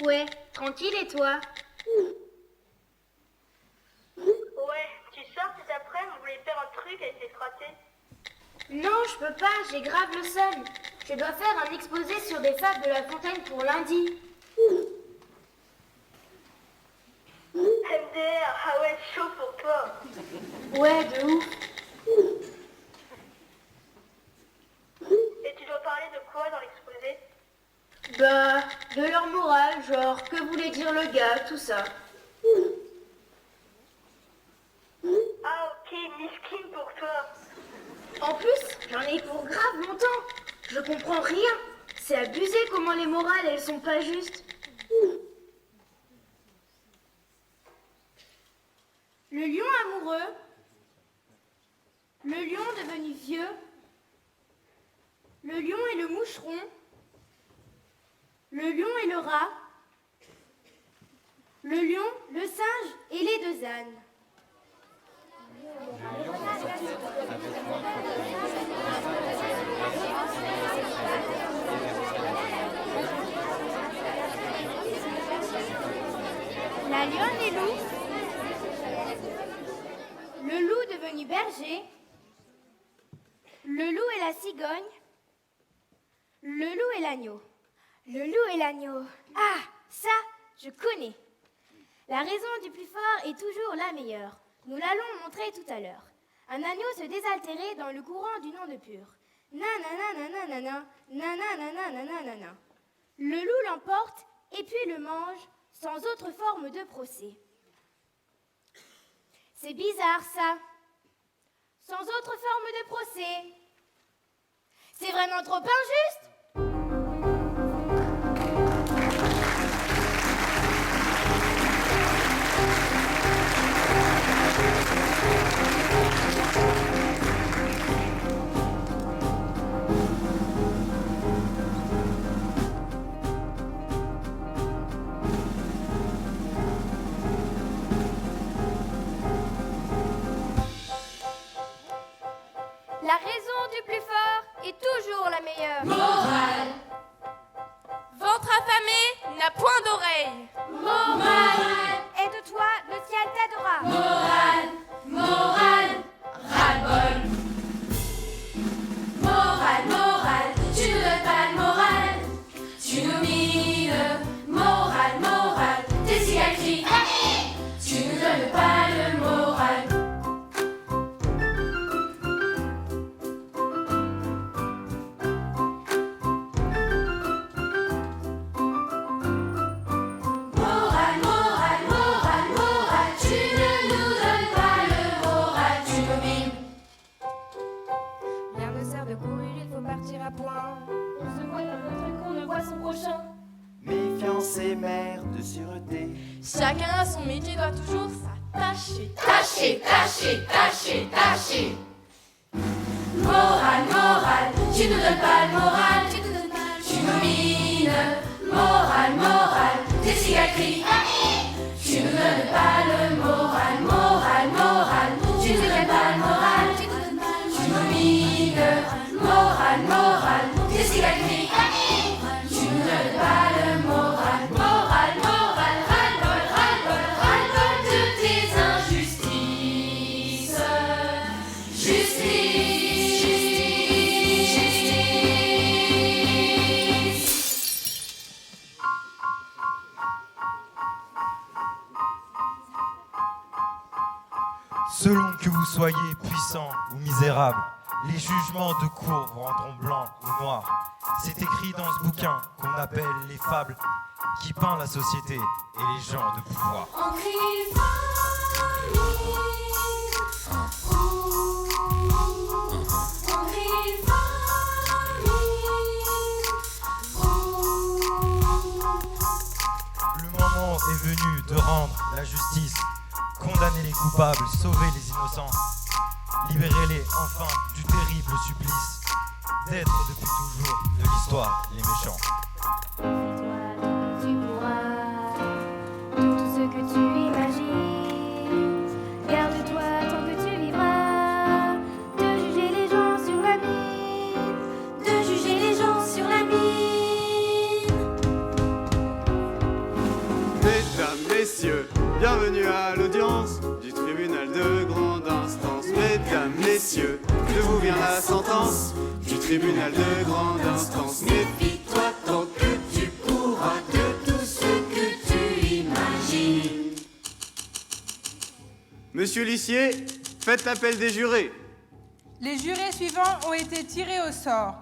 Ouais, tranquille et toi? Ouais, tu sors cet après-midi, on voulait faire un truc avec les frottés. Non, je peux pas, j'ai grave le seum. Je dois faire un exposé sur des fables de La Fontaine pour lundi. MDR, ah ouais, chaud pour toi. Ouais, de ouf. Et tu dois parler de quoi dans l'exposé? Bah, de leur morale, genre, que voulait dire le gars, tout ça. Ah ok, miskin pour toi. En plus, j'en ai pour grave longtemps. Je comprends rien. C'est abusé comment les morales, elles sont pas justes. Le lion amoureux, le lion devenu vieux, le lion et le moucheron, le lion et le rat, le lion, le singe et les deux ânes. La lionne et loup, le loup devenu berger, le loup et la cigogne, le loup et l'agneau. Le loup et l'agneau. Ah, ça, je connais. La raison du plus fort est toujours la meilleure. Nous l'allons montrer tout à l'heure. Un agneau se désaltérait dans le courant d'une onde pure. Nanananananana, nanananananana. Le loup l'emporte et puis le mange sans autre forme de procès. C'est bizarre ça. Sans autre forme de procès. C'est vraiment trop injuste. La raison du plus fort est toujours la meilleure. Morale. Ventre affamé n'a point d'oreille. Morale. Aide-toi, le ciel t'aidera. Morale. Morale. Ras-le-bol. Morale, morale, tu nous donnes pas de morale. Tu nous mines. Morale, morale, tes cicatrices. Tu nous donnes pas le moral. Morale, morale, morale, morale, tu ne nous donnes pas le moral, tu nous mines. Rien ne sert de courir, il faut partir à point. On se voit dans notre qu'on ne voit son prochain. Méfiance et mère de sûreté. Chacun à son métier doit toujours s'attacher. Tâcher, tâcher, tâcher, tâcher. Morale, morale, tu nous donnes pas le moral. Tu nous mines. Morale, morale, tes cicatrices. Tu nous donnes pas le moral. Morale, morale, tu nous donnes pas le moral. Tu nous mines. Morale, morale, tes cicatrices. Tu nous donnes pas le moral. Morale, morale, ras-le-bol, ras-le-bol, ras-le-bol de tes injustices. Justice. Selon que vous soyez puissant ou misérable, les jugements de cour vous rendront blanc ou noir. C'est écrit dans ce bouquin qu'on appelle les fables, qui peint la société et les gens de pouvoir. On crie famine. On crie famine. Le moment est venu de rendre la justice, condamner les coupables, sauver les innocents, libérer-les enfin du terrible supplice d'être depuis toujours de l'histoire les méchants. Tu pourras tout ce que tu imagines. Garde-toi tant que tu vivras de juger les gens sur la mine, de juger les gens sur la mine. sens du tribunal de grande instance. Méfie-toi tant que tu pourras de tout ce que tu imagines. Monsieur l'huissier, faites l'appel des jurés. Les jurés suivants ont été tirés au sort.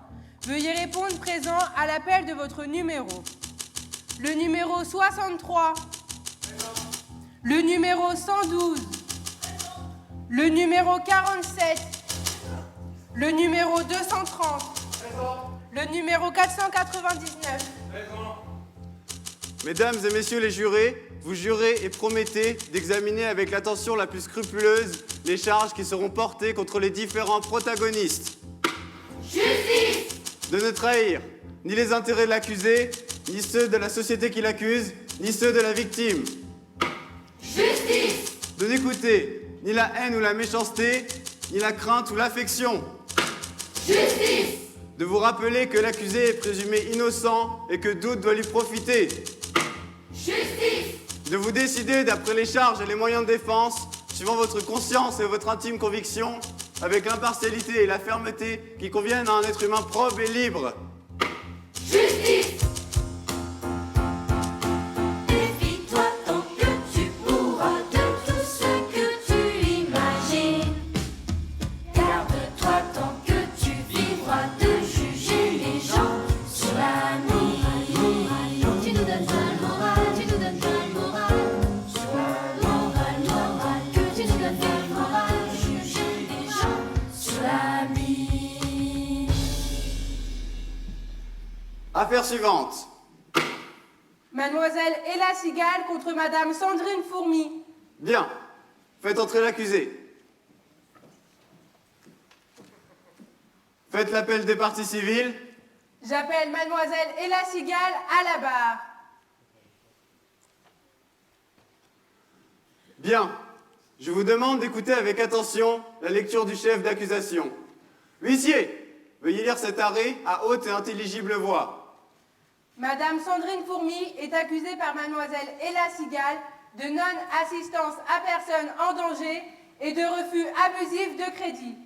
Veuillez répondre présent à l'appel de votre numéro. Le numéro 63. Le numéro 112. Le numéro 47. Le numéro 230. Le numéro 499. Mesdames et messieurs les jurés, vous jurez et promettez d'examiner avec l'attention la plus scrupuleuse les charges qui seront portées contre les différents protagonistes. Justice! De ne trahir ni les intérêts de l'accusé, ni ceux de la société qui l'accuse, ni ceux de la victime. Justice! De n'écouter ni la haine ou la méchanceté, ni la crainte ou l'affection. Justice! De vous rappeler que l'accusé est présumé innocent et que doute doit lui profiter. Justice! De vous décider d'après les charges et les moyens de défense, suivant votre conscience et votre intime conviction, avec l'impartialité et la fermeté qui conviennent à un être humain probe et libre. Justice! Méfie-toi tant que tu pourras de tout ce que tu imagines. Garde-toi tant que tu vivras de juger les gens sur la nuit. Tu nous donnes pas le moral, tu nous donnes pas le moral. Moral, que tu nous donnes le moral, juger les gens sur la nuit. Affaire suivante. Mademoiselle Ella Cigale contre Madame Sandrine Fourmi. Bien. Faites entrer l'accusé. Faites l'appel des parties civiles. J'appelle Mademoiselle Ella Cigale à la barre. Bien. Je vous demande d'écouter avec attention la lecture du chef d'accusation. Huissier, veuillez lire cet arrêt à haute et intelligible voix. Madame Sandrine Fourmi est accusée par Mademoiselle Ella Cigale de non-assistance à personne en danger et de refus abusif de crédit.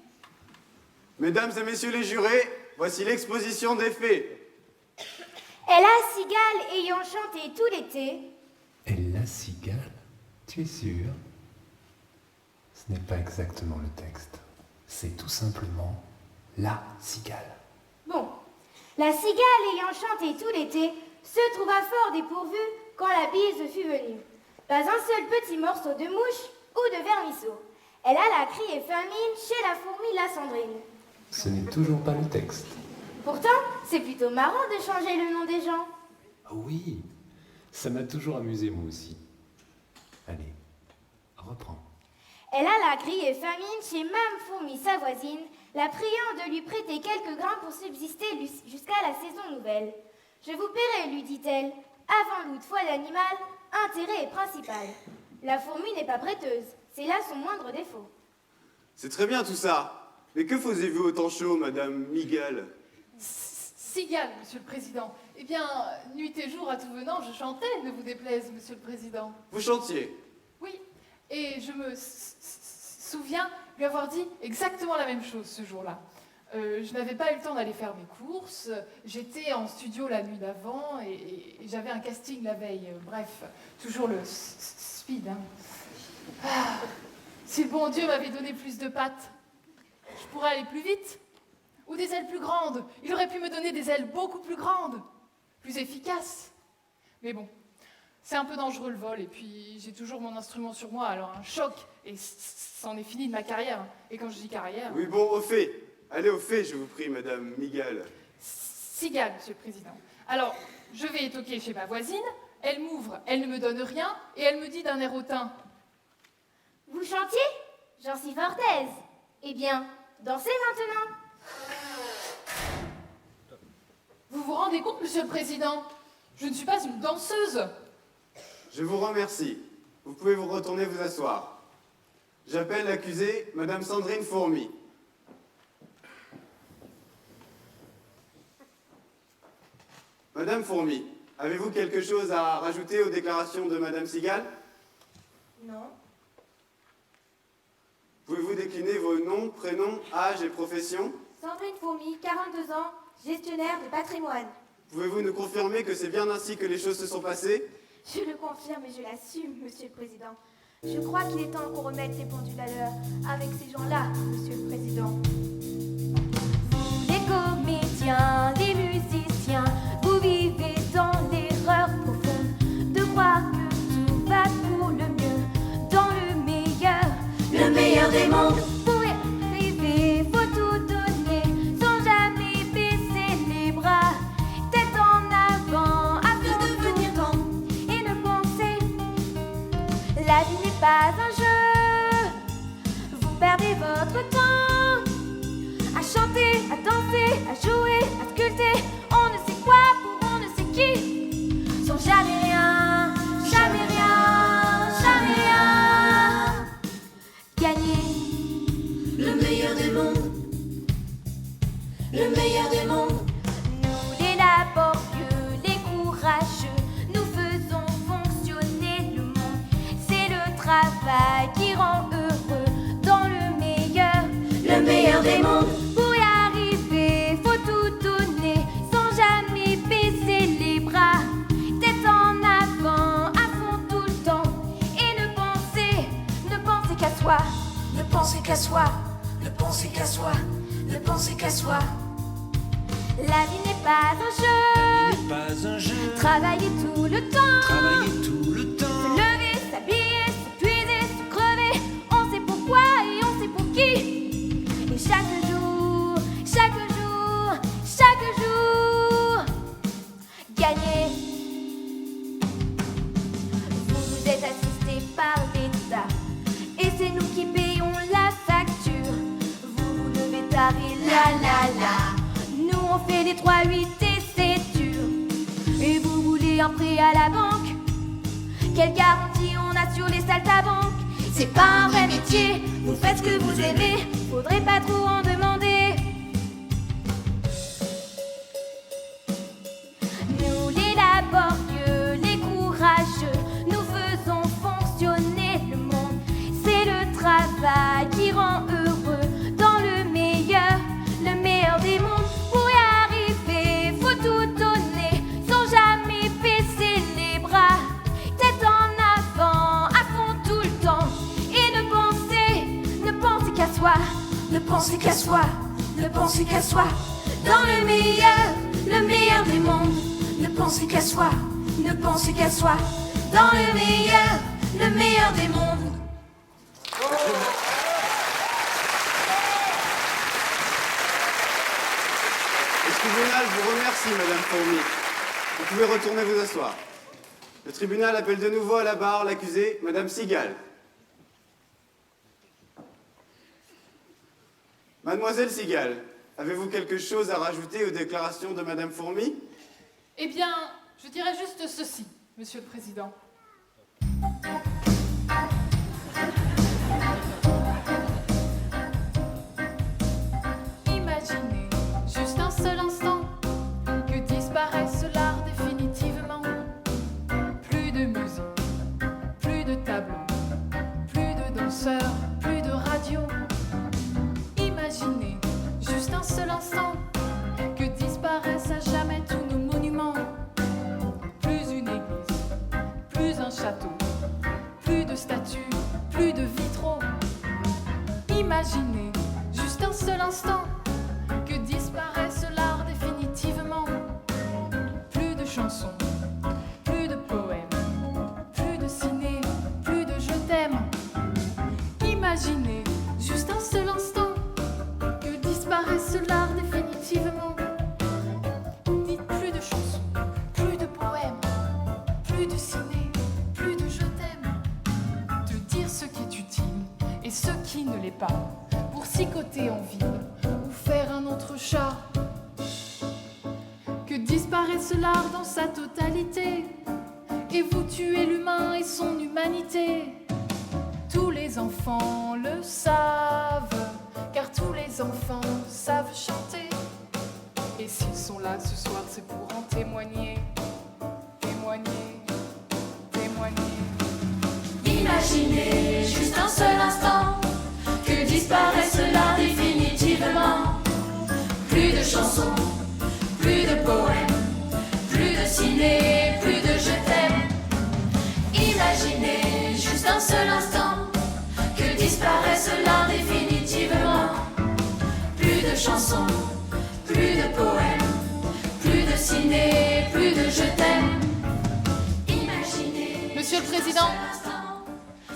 Mesdames et messieurs les jurés, voici l'exposition des faits. Ella Cigale ayant chanté tout l'été. Ella Cigale, tu es sûr? Ce n'est pas exactement le texte. C'est tout simplement la cigale. Bon, la cigale ayant chanté tout l'été se trouva fort dépourvue quand la bise fut venue. Pas un seul petit morceau de mouche ou de vermisseau. Elle alla crier famine chez la fourmi la Sandrine. Ce n'est toujours pas le texte. Pourtant, c'est plutôt marrant de changer le nom des gens. Ah oui, ça m'a toujours amusé moi aussi. Allez, reprends. Elle alla crier famine chez Mame Fourmi, sa voisine, la priant de lui prêter quelques grains pour subsister jusqu'à la saison nouvelle. Je vous paierai, lui dit-elle. Avant l'outre foi l'animal, intérêt est principal. La fourmi n'est pas prêteuse, c'est là son moindre défaut. C'est très bien tout ça. Mais que faisiez-vous au temps chaud, Madame Miguel? Cigale, Monsieur le Président. Eh bien, nuit et jour à tout venant, je chantais, ne vous déplaise, Monsieur le Président. Vous chantiez? Oui, et je me souviens lui avoir dit exactement la même chose ce jour-là. Je n'avais pas eu le temps d'aller faire mes courses, j'étais en studio la nuit d'avant et j'avais un casting la veille. Bref, toujours le speed. Hein. Ah, si le bon Dieu m'avait donné plus de pattes, je pourrais aller plus vite. Ou des ailes plus grandes. Il aurait pu me donner des ailes beaucoup plus grandes, plus efficaces. Mais bon, c'est un peu dangereux le vol, et puis j'ai toujours mon instrument sur moi, alors un choc, et c'en est fini de ma carrière. Et quand je dis carrière... Oui, bon, au fait. Allez au fait, je vous prie, Madame Miguel. Cigale, Monsieur le Président. Alors, je vais toquer chez ma voisine, elle m'ouvre, elle ne me donne rien, et elle me dit d'un air hautain. Vous chantiez? J'en suis fort aise. Eh bien, dansez maintenant. Vous vous rendez compte, Monsieur le Président? Je ne suis pas une danseuse. Je vous remercie. Vous pouvez vous retourner vous asseoir. J'appelle l'accusée, Madame Sandrine Fourmi. Madame Fourmi, avez-vous quelque chose à rajouter aux déclarations de Madame Cigale? Non. Pouvez-vous décliner vos noms, prénoms, âge et profession? Sandrine Fourmi, 42 ans, gestionnaire de patrimoine. Pouvez-vous nous confirmer que c'est bien ainsi que les choses se sont passées? Je le confirme et je l'assume, Monsieur le Président. Je crois qu'il est temps qu'on remette les pendules à l'heure avec ces gens-là, Monsieur le Président. Vous, les comédiens, les musiciens, vous vivez dans l'erreur profonde de croire que tout va pour le mieux, dans le meilleur des mondes. Pour y arriver, faut tout donner, sans jamais baisser les bras, tête en avant, afin de devenir grand et ne penser. La vie n'est pas un jeu, vous perdez votre temps à chanter, à danser, à jouer, à sculpter, on ne sait quoi pour on ne sait qui, sans jamais rien, jamais rien, jamais rien gagner. Le meilleur des mondes, le meilleur des mondes. Nous les laborieux, les courageux, nous faisons fonctionner le monde. C'est le travail qui rend heureux dans le meilleur des mondes. Pour y arriver, faut tout donner, sans jamais baisser les bras, tête en avant, à fond tout le temps, et ne penser qu'à soi. Ne pensez qu'à soi, ne pensez qu'à soi, ne pensez qu'à soi. La vie n'est pas un jeu, Pas un jeu, travailler tout le temps. travailler tout le temps. Se lever, s'habiller, s'épuiser, se crever, on sait pourquoi et on sait pour qui. Et chaque jour, chaque jour, chaque jour, gagner. Vous êtes assistés par l'État, et c'est nous qui payons la facture. Vous vous levez tard et la. Nous on fait des 3, 8 et c'est dur. Et vous voulez un prêt à la banque? Quelle garantie on a sur les saltimbanques? C'est pas un vrai métier, vous faites ce que vous aimez, faudrait pas trop en demander. Nous les laborieux, les courageux, nous faisons fonctionner le monde. C'est le travail qui rend heureux dans le meilleur des mondes. Pour y arriver, faut tout donner, sans jamais baisser les bras, tête en avant, à fond tout le temps, et ne penser qu'à soi, Ne pensez qu'à soi, ne pensez qu'à soi. Dans le meilleur des mondes. Ne pensez qu'à soi, ne pensez qu'à soi. Dans le meilleur des mondes. Le tribunal vous remercie, Madame Fourmi. Vous pouvez retourner vous asseoir. Le tribunal appelle de nouveau à la barre l'accusée, Madame Sigal. Mademoiselle Sigal, avez-vous quelque chose à rajouter aux déclarations de Madame Fourmi? Eh bien, je dirais juste ceci, Monsieur le Président. Imaginez juste un seul instant que disparaisse l'art définitivement. Plus de musique, plus de tableaux, plus de danseurs, plus de radio. Imaginez juste un seul instant que disparaissent à jamais tous nos monuments. Plus une église, plus un château, plus de statues, plus de vitraux. Imaginez juste un seul instant que disparaisse l'art définitivement. Plus de chansons, plus de poèmes, plus de ciné, plus de je t'aime. Imaginez juste un seul instant que disparaisse l'art définitivement. Dites plus de chansons, plus de poèmes, plus de ciné, plus de je t'aime. De dire ce qui est utile et ce qui ne l'est pas, pour sicoter en ville ou faire un autre chat. Que disparaisse l'art dans sa totalité et vous tuez l'humain et son humanité. Tous les enfants le savent, car tous les enfants savent chanter. Et s'ils sont là ce soir, c'est pour en témoigner. Témoigner, témoigner. Imaginez juste un seul instant que disparaisse l'art définitivement. chansons, plus de poèmes, plus de ciné, plus de je t'aime. Imaginez juste un seul instant que disparaisse l'un définitivement. Plus de chansons, plus de poèmes, plus de ciné, plus de je t'aime. Imaginez. Monsieur le Président,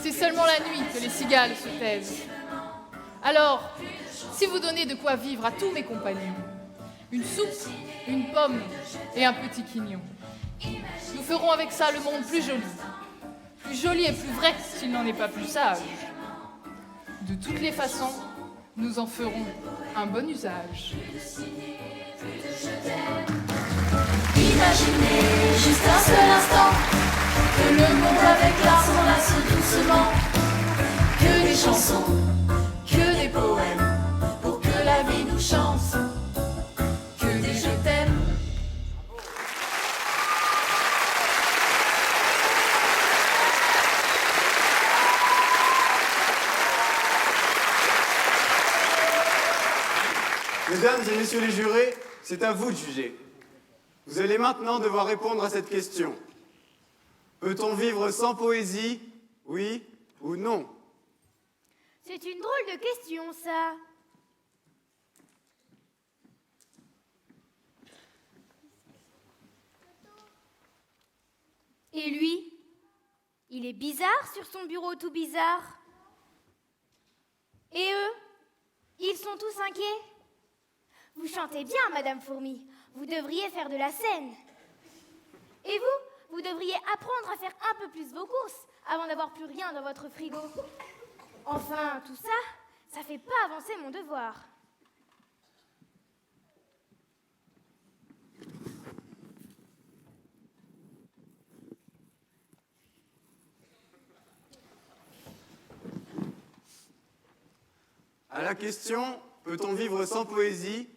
c'est seulement la nuit que les cigales se taisent. Alors, si vous donnez de quoi vivre à tous mes compagnons, une soupe, une pomme et un petit quignon, nous ferons avec ça le monde plus joli et plus vrai s'il n'en est pas plus sage. De toutes les façons, nous en ferons un bon usage. Imaginez juste un seul instant que le monde avec l'art s'enlace doucement. Que des chansons, que des poèmes, pour que la vie nous chante. Que des je t'aime. Mesdames et messieurs les jurés, c'est à vous de juger. Vous allez maintenant devoir répondre à cette question. Peut-on vivre sans poésie, oui ou non? C'est une drôle de question, ça. Et lui? Il est bizarre sur son bureau tout bizarre. Et eux? Ils sont tous inquiets. Vous chantez bien, Madame Fourmi. Vous devriez faire de la scène. Et vous? Vous devriez apprendre à faire un peu plus vos courses avant d'avoir plus rien dans votre frigo. Enfin, tout ça, ça fait pas avancer mon devoir. À la question « Peut-on vivre sans poésie ?»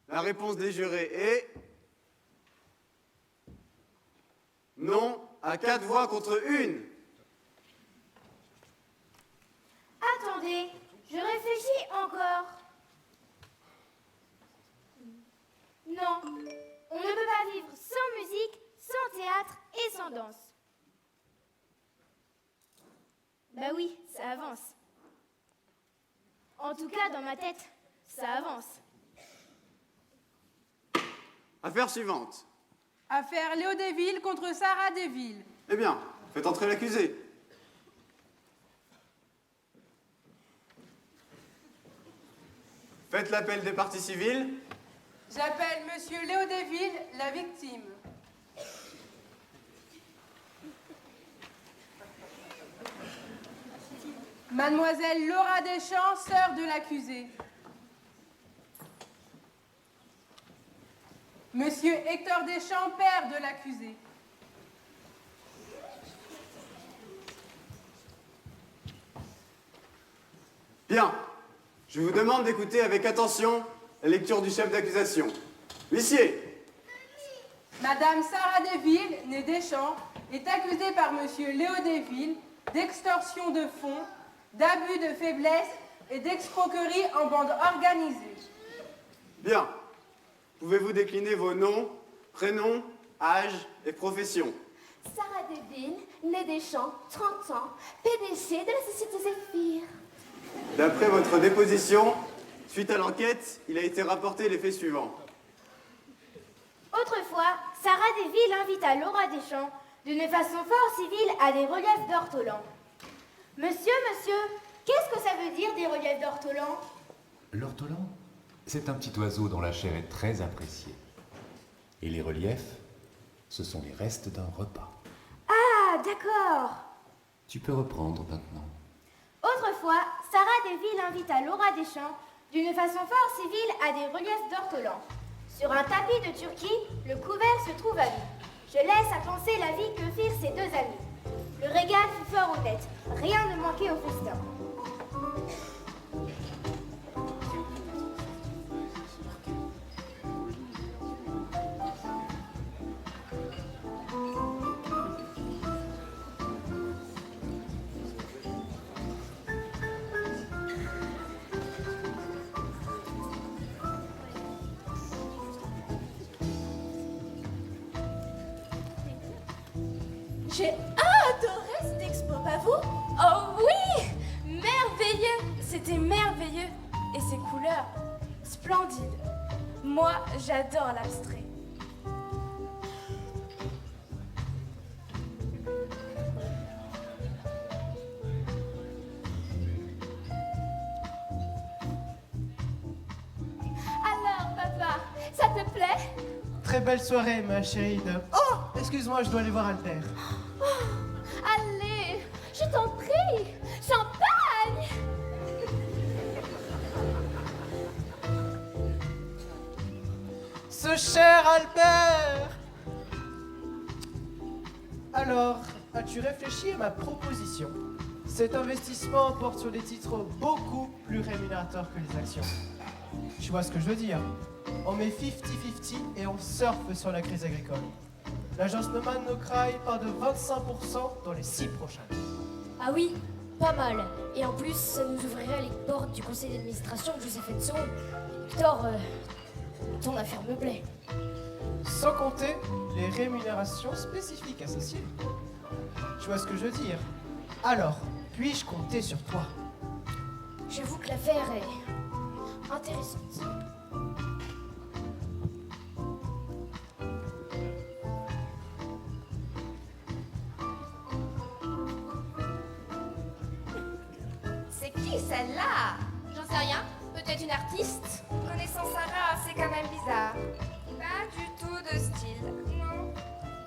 la réponse des jurés est non à 4 voix contre 1. Attendez, je réfléchis encore. Non, on ne peut pas vivre sans musique, sans théâtre et sans danse. Bah oui, ça avance. En tout cas, dans ma tête, ça avance. Affaire suivante. Affaire Léo Desvilles contre Sarah Desvilles. Eh bien, faites entrer l'accusé. Faites l'appel des parties civiles. J'appelle Monsieur Léo Desvilles, la victime. Mademoiselle Laura Deschamps, sœur de l'accusé. Monsieur Hector Deschamps, père de l'accusé. Bien. Je vous demande d'écouter avec attention la lecture du chef d'accusation. Huissier. Madame Sarah Desvilles, née Deschamps, est accusée par Monsieur Léo Desvilles d'extorsion de fonds, d'abus de faiblesse et d'escroquerie en bande organisée. Bien. Pouvez-vous décliner vos noms, prénoms, âge et profession? Sarah Desvilles, née Deschamps, 30 ans, PDG de la société Zéphyr. D'après votre déposition, suite à l'enquête, il a été rapporté les faits suivants. Autrefois, Sarah Desvilles invita Laura Deschamps, d'une façon fort civile, à des reliefs d'ortolan. Monsieur, qu'est-ce que ça veut dire des reliefs d'ortolan? L'ortolan, c'est un petit oiseau dont la chair est très appréciée. Et les reliefs, ce sont les restes d'un repas. Ah, d'accord. Tu peux reprendre maintenant. Autrefois, Sarah Desvilles invita Laura Deschamps, d'une façon fort civile, à des reliefs d'ortolan. Sur un tapis de Turquie, le couvert se trouve à vide. Je laisse à penser la vie que firent ces deux amis. Le régal fut fort honnête, rien ne manquait au festin. J'ai adoré cette expo, pas vous? Oh oui! Merveilleux! C'était merveilleux! Et ces couleurs, splendides! Moi, j'adore l'abstrait. Alors, papa, ça te plaît? Très belle soirée, ma chérie de... Oh, excuse-moi, je dois aller voir Albert. Allez, je t'en prie! Champagne! Ce cher Albert! Alors, as-tu réfléchi à ma proposition? Cet investissement porte sur des titres beaucoup plus rémunérateurs que les actions. Tu vois ce que je veux dire? On met 50-50 et on surfe sur la crise agricole. L'agence Neumann No Cry part de 25% dans les 6 prochaines. Ah oui, pas mal. Et en plus, ça nous ouvrirait les portes du conseil d'administration de Joseph Enso. Victor, ton affaire me plaît. Sans compter les rémunérations spécifiques associées. Tu vois ce que je veux dire? Alors, puis-je compter sur toi? J'avoue que l'affaire est intéressante. C'est qui celle-là? J'en sais rien. Peut-être une artiste? Connaissant Sarah, c'est quand même bizarre. Pas du tout de style. Non.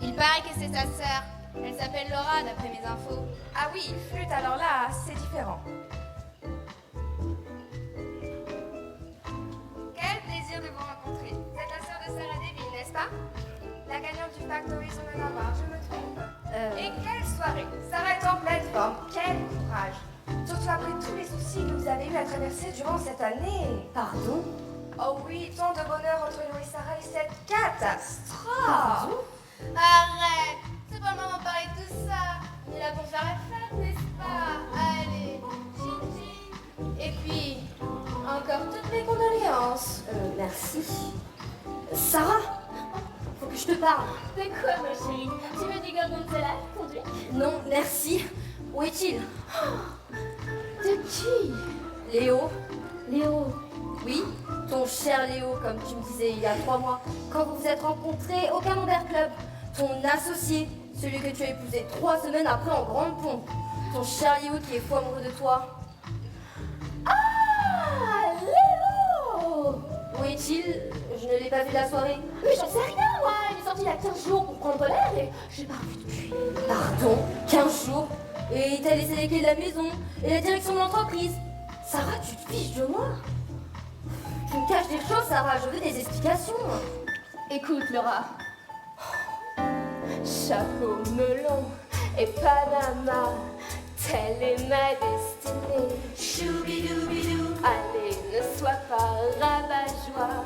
Il paraît que c'est sa sœur. Elle s'appelle Laura, d'après mes infos. Ah oui, flûte, alors là, c'est différent. Quel plaisir de vous rencontrer. Vous êtes la sœur de Sarah Deville, n'est-ce pas? La gagnante du Factory sur le Nord, je me trompe. Et quelle soirée. Sarah est en pleine forme. Quel courage. Surtout après tous les soucis que vous avez eu à traverser durant cette année. Pardon? Oh oui, tant de bonheur entre nous et Sarah et cette catastrophe. Arrête! C'est pas le moment de parler de tout ça. On est là pour faire la fête, n'est-ce pas? Allez, Gigi. Et puis, encore toutes mes condoléances. Merci. Sarah, faut que je te parle. C'est quoi, ma chérie? Tu veux du gorgonzola, conduit? Non, merci. Où est-il? De qui? Léo. Léo. Oui, ton cher Léo, comme tu me disais il y a 3 mois, quand vous vous êtes rencontrés au Camembert Club. Ton associé, celui que tu as épousé 3 semaines après en grande pompe. Ton cher Léo qui est fou amoureux de toi. Ah, Léo! Où est-il? Je ne l'ai pas vu la soirée. Mais j'en sais rien, moi. Il est sorti il y a 15 jours pour prendre l'air et je l'ai pas revu depuis. Pardon, 15 jours? Et il t'a laissé les clés de la maison et la direction de l'entreprise. Sarah, tu te fiches de moi? Tu me caches des choses, Sarah, je veux des explications. Écoute, Laura. Chapeau melon et Panama, telle est ma destinée. Choubidoubidou. Allez, ne sois pas rabat-joie.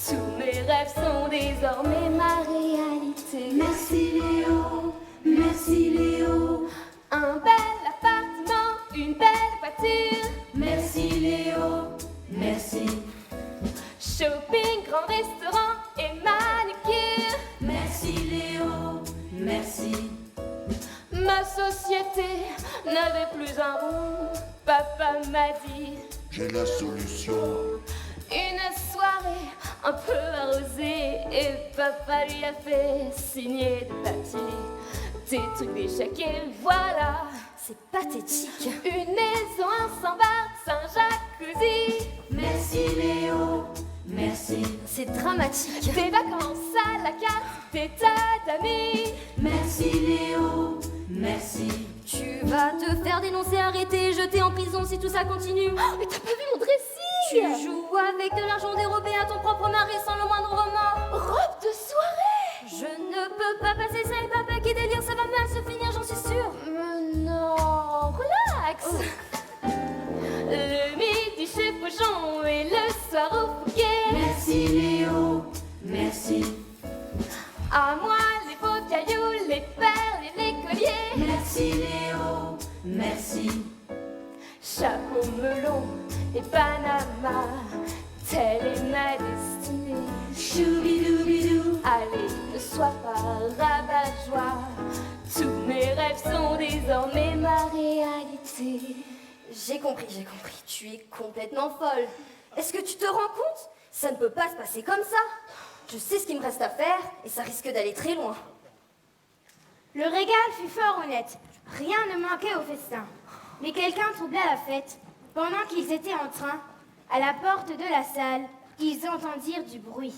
Tous mes rêves sont désormais ma réalité. Merci Léo, merci Léo. Un bel appartement, une belle voiture. Merci Léo, merci. Shopping, grand restaurant et manucure. Merci Léo, merci. Ma société n'avait plus un rond. Papa m'a dit j'ai la solution. une soirée un peu arrosée et papa lui a fait signer des papiers, des trucs, des chèques et voilà. C'est pathétique. Une maison, un sans-bar, Saint-Jacuzzi. Merci Léo, merci. C'est dramatique. Des vacances à la carte, des tas d'amis. Merci Léo, merci. Tu vas te faire dénoncer, arrêter, jeter en prison si tout ça continue. Oh, mais t'as pas vu mon dressing? Tu joues avec de l'argent dérobé à ton propre mari sans le moindre remords. Robe de soirée. Je ne peux pas passer ça et papa qui délire, ça va mal se finir, j'en suis sûre. Non, relax. Le midi chez Fauchon et le soir au Fouquet. Merci Léo, merci. À moi les beaux cailloux, les perles et les colliers. Merci Léo, merci. Chapeau melon et Panama, telle est ma destinée. Choubidoubidou. Allez, ne sois pas rabat-joie. Tous mes rêves sont désormais ma réalité. J'ai compris. Tu es complètement folle. Est-ce que tu te rends compte? Ça ne peut pas se passer comme ça. Je sais ce qu'il me reste à faire et ça risque d'aller très loin. Le régal fut fort honnête. Rien ne manquait au festin. Mais quelqu'un troubla la fête. Pendant qu'ils étaient en train, à la porte de la salle, ils entendirent du bruit.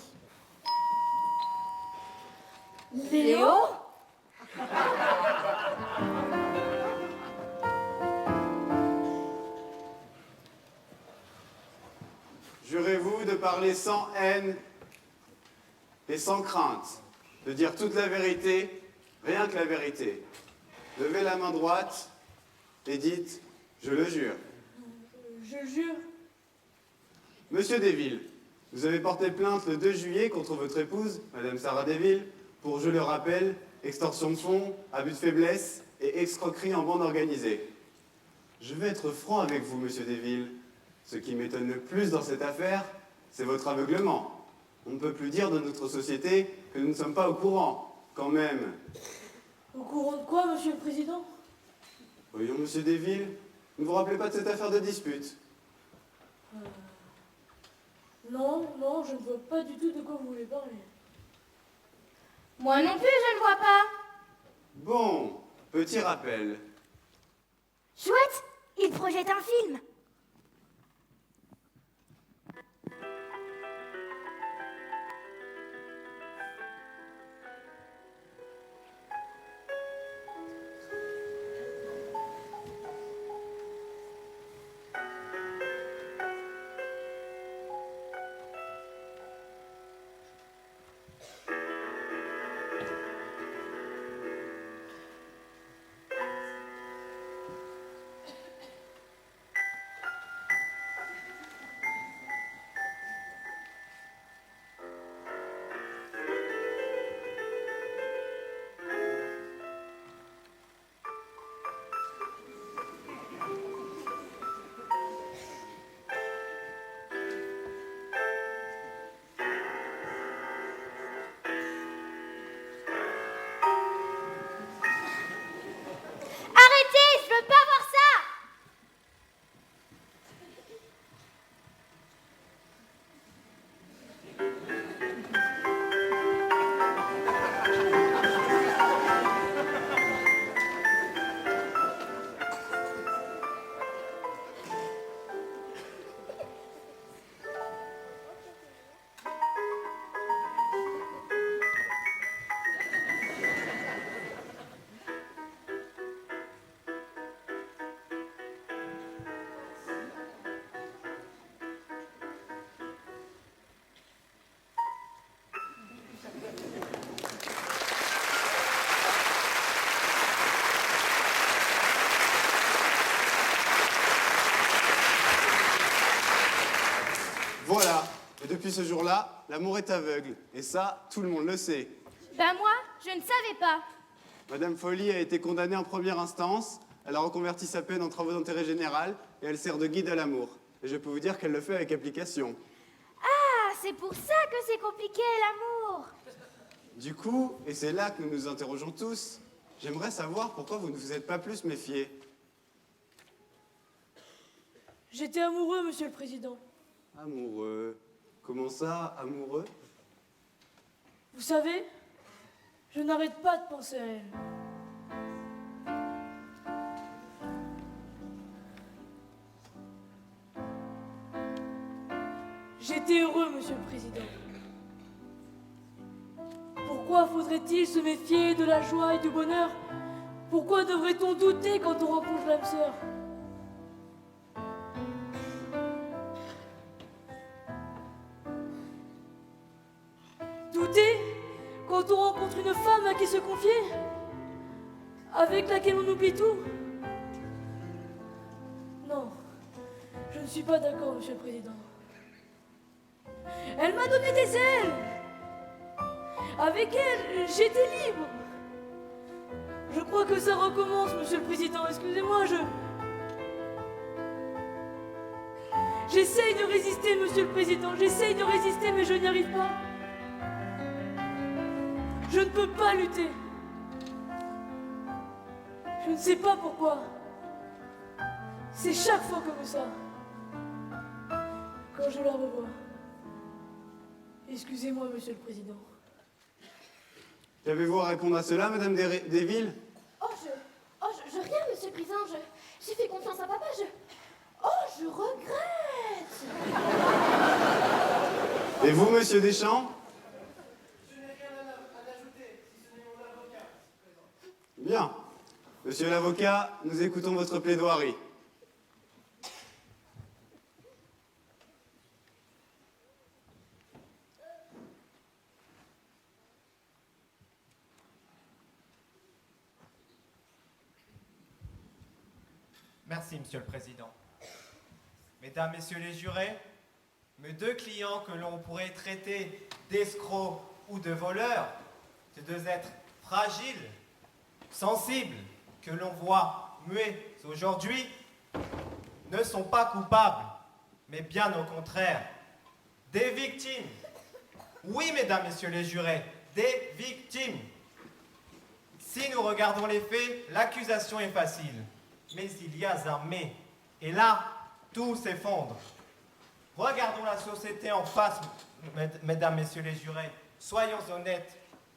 Léo? Jurez-vous de parler sans haine et sans crainte, de dire toute la vérité, rien que la vérité. Levez la main droite et dites « Je le jure ». Je jure. Monsieur Desvilles, vous avez porté plainte le 2 juillet contre votre épouse, Madame Sarah Desvilles, pour, je le rappelle, extorsion de fonds, abus de faiblesse et escroquerie en bande organisée. Je vais être franc avec vous, Monsieur Desvilles. Ce qui m'étonne le plus dans cette affaire, c'est votre aveuglement. On ne peut plus dire de notre société que nous ne sommes pas au courant, quand même. Au courant de quoi, Monsieur le Président? Voyons, Monsieur Desvilles, ne vous rappelez pas de cette affaire de dispute? Non, je ne vois pas du tout de quoi vous voulez parler. Moi non plus, je ne vois pas. Bon, petit rappel. Chouette, il projette un film. Voilà. Et depuis ce jour-là, l'amour est aveugle. Et ça, tout le monde le sait. Ben moi, je ne savais pas. Madame Folly a été condamnée en première instance. Elle a reconverti sa peine en travaux d'intérêt général et elle sert de guide à l'amour. Et je peux vous dire qu'elle le fait avec application. Ah, c'est pour ça que c'est compliqué, l'amour. Du coup, et c'est là que nous nous interrogeons tous, j'aimerais savoir pourquoi vous ne vous êtes pas plus méfiés. J'étais amoureux, Monsieur le Président. Amoureux? Comment ça, amoureux? Vous savez, je n'arrête pas de penser à elle. J'étais heureux, Monsieur le Président. Pourquoi faudrait-il se méfier de la joie et du bonheur? Pourquoi devrait-on douter quand on rencontre l'âme sœur? Douter quand on rencontre une femme à qui se confier, avec laquelle on oublie tout? Non, je ne suis pas d'accord, Monsieur le Président. Elle m'a donné des ailes. Avec elle, j'étais libre. Je crois que ça recommence, Monsieur le Président. Excusez-moi, J'essaye de résister, Monsieur le Président. J'essaye de résister, mais je n'y arrive pas. Je ne peux pas lutter. Je ne sais pas pourquoi. C'est chaque fois comme ça. Quand je la revois. Excusez-moi, Monsieur le Président. Qu'avez-vous à répondre à cela, Madame Desvilles? Je rien, Monsieur le Président. J'ai fait confiance à papa. Je regrette. Et vous, Monsieur Deschamps? Je n'ai rien à ajouter, si ce n'est mon avocat. Bien. Monsieur l'avocat, nous écoutons votre plaidoirie. Merci, Monsieur le Président. Mesdames, Messieurs les jurés, mes deux clients que l'on pourrait traiter d'escrocs ou de voleurs, ces deux êtres fragiles, sensibles, que l'on voit muets aujourd'hui, ne sont pas coupables, mais bien au contraire, des victimes. Oui, Mesdames, Messieurs les jurés, des victimes. Si nous regardons les faits, l'accusation est facile. Mais il y a un mais. Et là, tout s'effondre. Regardons la société en face, mesdames, messieurs les jurés. Soyons honnêtes.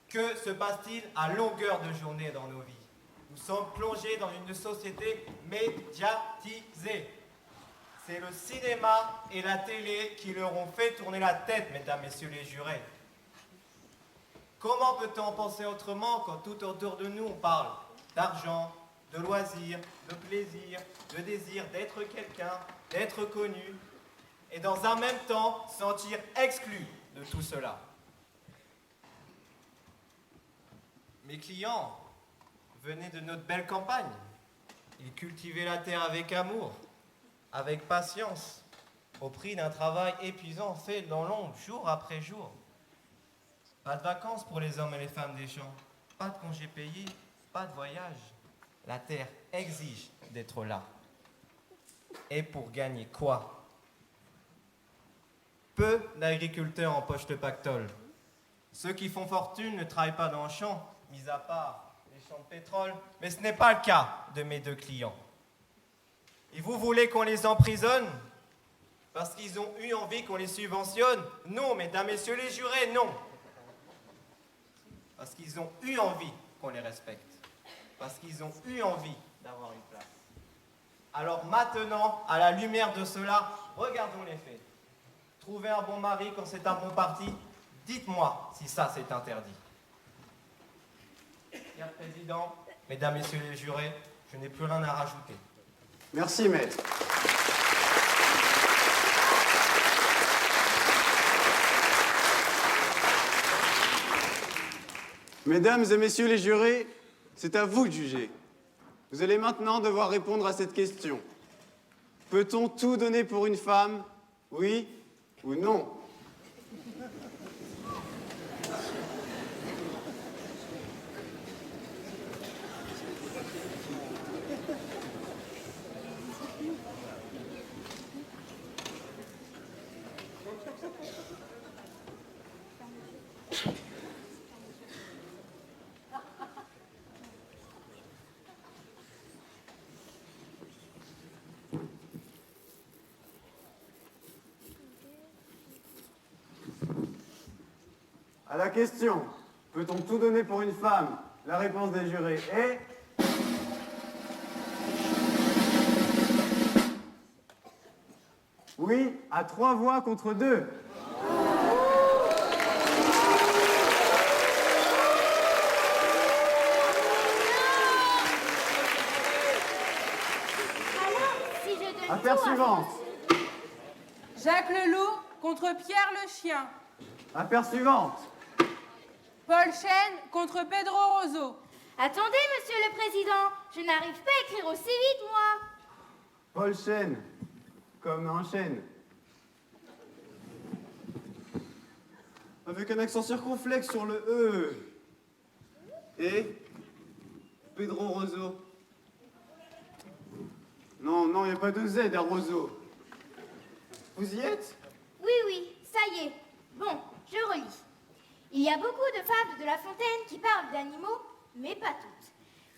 Que se passe-t-il à longueur de journée dans nos vies? Nous sommes plongés dans une société médiatisée. C'est le cinéma et la télé qui leur ont fait tourner la tête, mesdames, messieurs les jurés. Comment peut-on penser autrement quand tout autour de nous on parle d'argent, de loisirs, de plaisir, de désir d'être quelqu'un, d'être connu, et dans un même temps sentir exclu de tout cela. Mes clients venaient de notre belle campagne. Ils cultivaient la terre avec amour, avec patience, au prix d'un travail épuisant fait dans l'ombre, jour après jour. Pas de vacances pour les hommes et les femmes des champs, pas de congés payés, pas de voyage. La terre exige d'être là. Et pour gagner quoi? Peu d'agriculteurs empochent le pactole. Ceux qui font fortune ne travaillent pas dans le champ, mis à part les champs de pétrole, mais ce n'est pas le cas de mes deux clients. Et vous voulez qu'on les emprisonne parce qu'ils ont eu envie qu'on les subventionne? Non, mesdames, messieurs les jurés, non. Parce qu'ils ont eu envie qu'on les respecte. Parce qu'ils ont eu envie d'avoir une place. Alors maintenant, à la lumière de cela, regardons les faits. Trouver un bon mari quand c'est un bon parti, dites-moi si ça c'est interdit. Monsieur le Président, Mesdames, Messieurs les jurés, je n'ai plus rien à rajouter. Merci, maître. Mesdames et messieurs les jurés, c'est à vous de juger. Vous allez maintenant devoir répondre à cette question. Peut-on tout donner pour une femme? Oui ou non? À la question, peut-on tout donner pour une femme? La réponse des jurés est... Oui, à 3 voix contre 2. Si je donne Affaire tout à- suivante. Jacques Leloup contre Pierre le chien. Affaire suivante. Paul Chêne contre Pedro Rosso. Attendez, Monsieur le Président, je n'arrive pas à écrire aussi vite, moi. Paul Chêne, comme un chêne. Avec un accent circonflexe sur le E. Et Pedro Rosso. Non, non, il n'y a pas de Z à Rosso. Vous y êtes? Oui, oui, ça y est. Bon, je relis. Il y a beaucoup de fables de La Fontaine qui parlent d'animaux, mais pas toutes.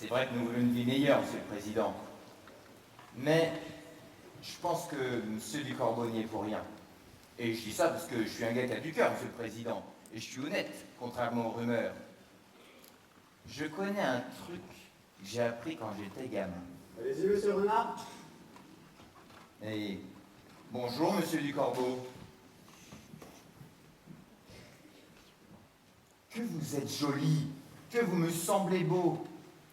C'est vrai que nous voulons une vie meilleure, Monsieur le Président. Mais je pense que Monsieur du Corbeau n'y est pour rien. Et je dis ça parce que je suis un gars qui a du cœur, Monsieur le Président. Et je suis honnête, contrairement aux rumeurs. Je connais un truc que j'ai appris quand j'étais gamin. Allez-y, Monsieur Renard. Et bonjour, Monsieur du Corbeau. Que vous êtes joli, que vous me semblez beau.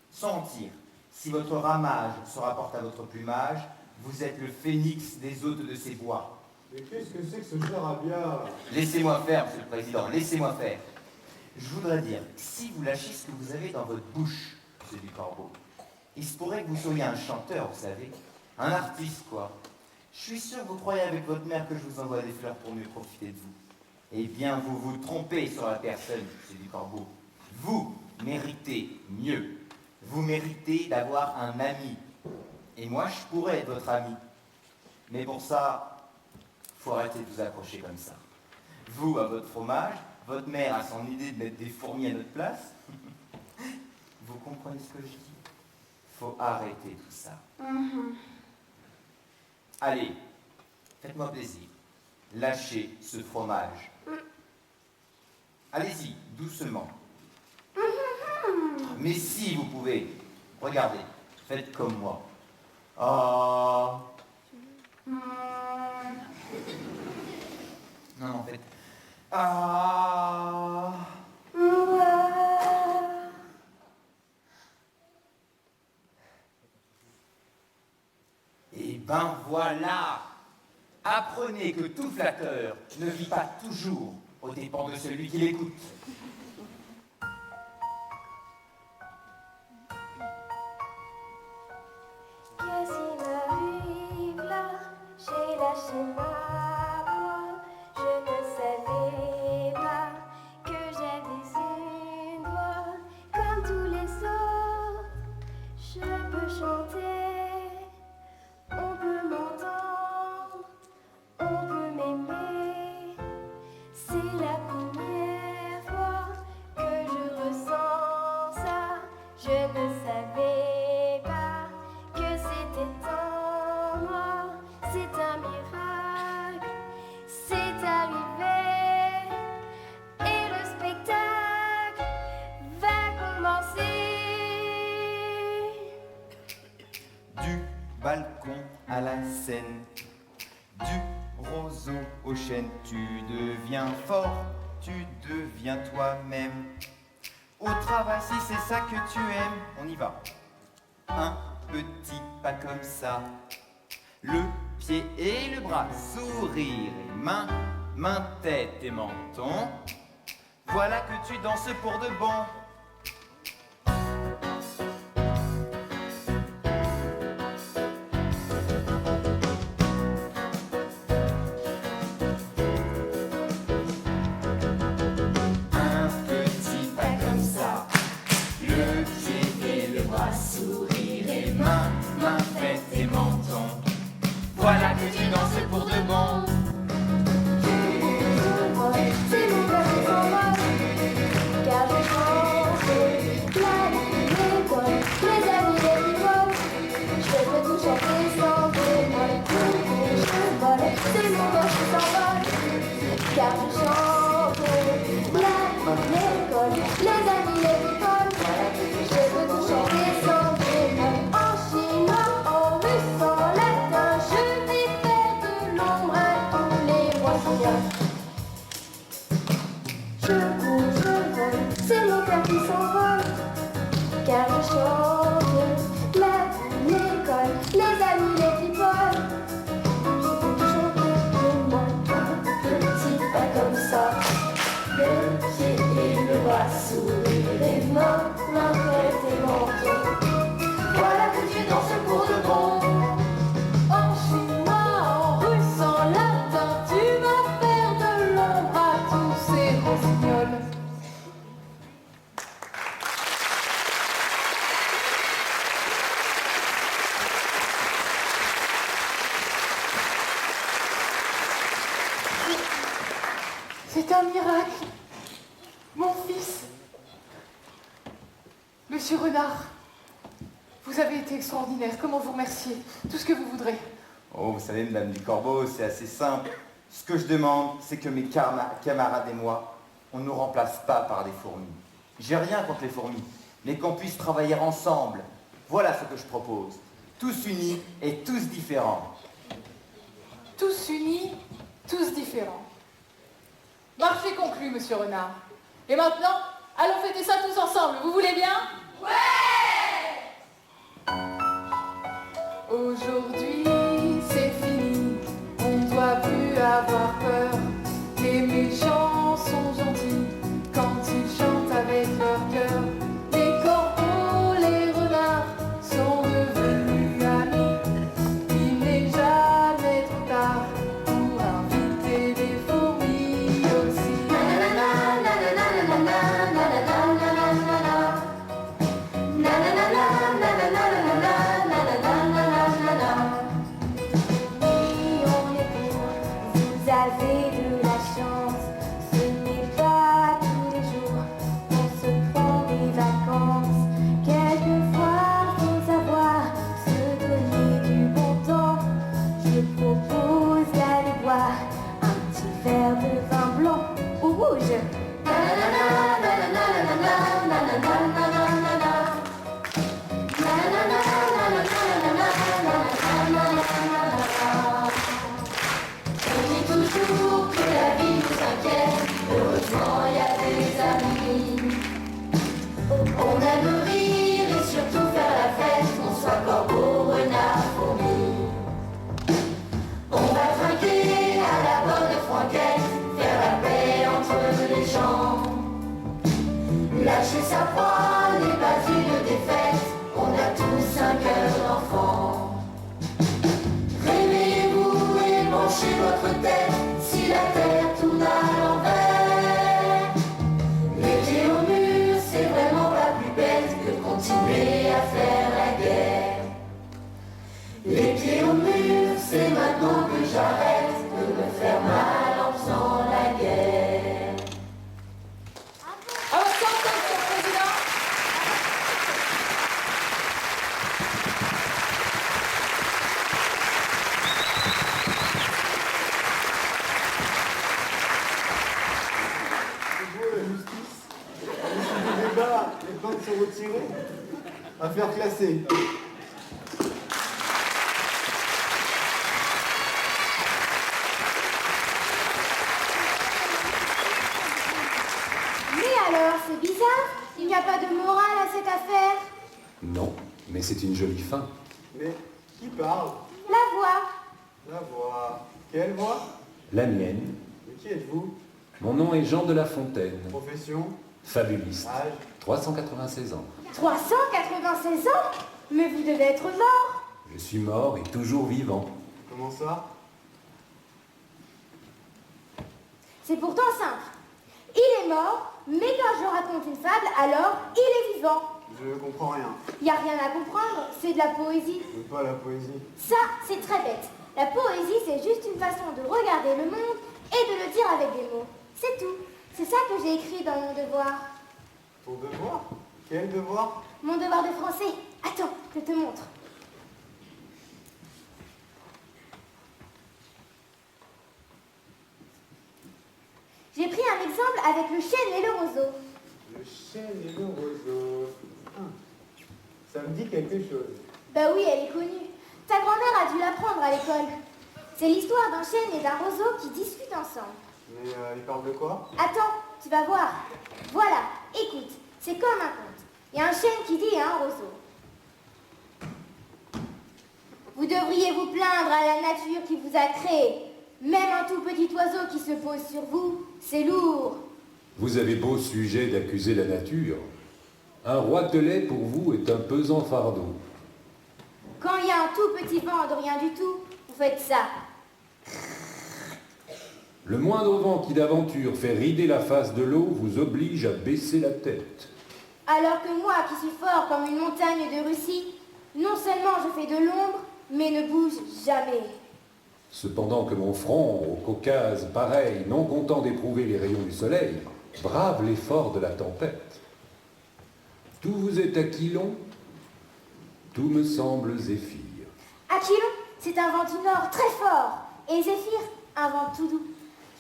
Sans mentir, si votre ramage se rapporte à votre plumage, vous êtes le phénix des hôtes de ces bois. Mais qu'est-ce que c'est que ce charabia? Laissez-moi faire, Monsieur le Président, laissez-moi faire. Je voudrais dire, si vous lâchez ce que vous avez dans votre bouche, Monsieur du Corbeau, il se pourrait que vous soyez un chanteur, vous savez, un artiste, quoi. Je suis sûr que vous croyez avec votre mère que je vous envoie des fleurs pour mieux profiter de vous. Eh bien, vous vous trompez sur la personne, Monsieur du Corbeau. Vous méritez mieux. Vous méritez d'avoir un ami. Et moi, je pourrais être votre ami. Mais pour ça, faut arrêter de vous accrocher comme ça. Vous, à votre fromage, votre mère a son idée de mettre des fourmis à notre place. Vous comprenez ce que je dis? Faut arrêter tout ça. Allez, faites-moi plaisir. Lâchez ce fromage. Allez-y, doucement. Mais si vous pouvez, regardez, faites comme moi. Ah. Non, non, faites. Ah. Et ben voilà. Apprenez que tout flatteur ne vit pas toujours aux dépens de celui qui l'écoute. Qu'est-ce qui m'arrive là? J'ai lâché ma voix. Je ne savais pas que j'avais une voix comme tous les autres. Je peux chanter, on peut m'entendre, on peut m'aimer. C'est la première fois que je ressens ça. Je ne savais pas que c'était en moi. C'est un miracle, c'est arrivé. Et le spectacle va commencer. Du balcon à la scène, du roseau aux chênes, tu deviens fort, tu deviens toi-même. Au travail, si c'est ça que tu aimes, on y va. Un petit pas comme ça, le pied et le bras, sourire et main, main, tête et menton. Voilà que tu danses pour de bon. Un petit pas comme ça, le pied et le bras, sourire et main, main, tête et menton. Voilà que tu danses pour de bon. C'est mon cœur qui s'envole, car je chante la vie, l'école, les amis, les rigoles. Je peux tout chanter sans moi, je vole. C'est mon cœur qui s'envole, car je chante la vie, l'école, les amis, les rigoles. Je peux tout chanter sans moi, en chinois, en russe, en latin. Je vais faire de l'ombre à tous les rossignols. Je cours, je vole, c'est mon cœur qui s'envole, car je chante la vie, l'école, les amis, les people. Je peux tout chanter pour moi, un petit pas comme ça, le pied et le bras, sourire et main, main, tête et menton. Voilà que tu danses pour de bon. En chinois, en russe, en latin, tu vas faire de l'ombre à tous ces rossignols. C'est un miracle. Mon fils. Monsieur Renard, Vous avez été extraordinaire. Comment vous remercier? Tout ce que vous voudrez. Oh, vous savez, Madame du Corbeau, c'est assez simple. Ce que je demande, c'est que mes camarades et moi, on ne nous remplace pas par des fourmis. J'ai rien contre les fourmis, mais qu'on puisse travailler ensemble. Voilà ce que je propose. Tous unis et tous différents. Tous unis, tous différents. Marché conclu, Monsieur Renard. Et maintenant, allons fêter ça tous ensemble. Vous voulez bien? Ouais! Aujourd'hui, c'est fini. On ne doit plus avoir peur. Les méchants sont gentils quand ils chantent avec leur cœur. Les corbeaux, les renards sont devenus amis. Il n'est jamais trop tard pour inviter les fourmis aussi. Vous avez de la chance, ce n'est pas tous les jours qu'on se prend des vacances. Quelquefois, faut savoir se donner du bon temps. Je propose d'aller boire un petit verre de vin blanc ou rouge. On dit toujours que la vie nous inquiète, heureusement il y a des amis. On aime rire et surtout faire la fête, qu'on soit corbeau, renard, fourmi. On va trinquer à la bonne franquette, faire la paix entre les gens. Lâcher sa proie n'est pas une défaite, on a tous un cœur d'enfant. Réveillez-vous et penchez votre tête si la terre tourne à l'envers. Les pieds au mur, c'est vraiment pas plus bête que de continuer à faire la guerre. Les pieds au mur, c'est maintenant que j'arrête de me faire mal en faisant la guerre. À votre santé, Monsieur le Président. C'est beau la justice. À l'issue du débat, les plaintes sont retirées. Affaire classée. Mais alors, c'est bizarre. Il n'y a pas de morale à cette affaire. Non, mais c'est une jolie fin. Mais qui parle? La voix. La voix. Quelle voix? La mienne. Mais qui êtes-vous? Mon nom est Jean de La Fontaine. Profession? Fabuliste. Âge? 396 ans. 396 ans? Mais vous devez être mort. Je suis mort et toujours vivant. Comment ça? C'est pourtant simple. Il est mort, mais quand je raconte une fable, alors il est vivant. Je comprends rien. Il n'y a rien à comprendre, c'est de la poésie. Mais pas la poésie. Ça, c'est très bête. La poésie, c'est juste une façon de regarder le monde et de le dire avec des mots. C'est tout. C'est ça que j'ai écrit dans mon devoir. Ton devoir? Quel devoir? Mon devoir de français. Attends, je te montre. J'ai pris un exemple avec le chêne et le roseau. Le chêne et le roseau. Ah, ça me dit quelque chose. Bah oui, elle est connue. Ta grand-mère a dû l'apprendre à l'école. C'est l'histoire d'un chêne et d'un roseau qui discutent ensemble. Mais il parle de quoi? Attends, tu vas voir. Voilà, écoute, c'est comme un conte. Il y a un chêne qui dit à un roseau. Vous devriez vous plaindre à la nature qui vous a créé. Même un tout petit oiseau qui se pose sur vous, c'est lourd. Vous avez beau sujet d'accuser la nature. Un roitelet pour vous est un pesant fardeau. Quand il y a un tout petit vent de rien du tout, vous faites ça. Le moindre vent qui d'aventure fait rider la face de l'eau vous oblige à baisser la tête. Alors que moi, qui suis fort comme une montagne de Russie, non seulement je fais de l'ombre, mais ne bouge jamais. Cependant que mon front, au Caucase, pareil, non content d'éprouver les rayons du soleil, brave l'effort de la tempête. Tout vous est acquis long, Tout me semble Zéphyr. Aquilon, c'est un vent du nord très fort. Et Zéphyr, un vent tout doux.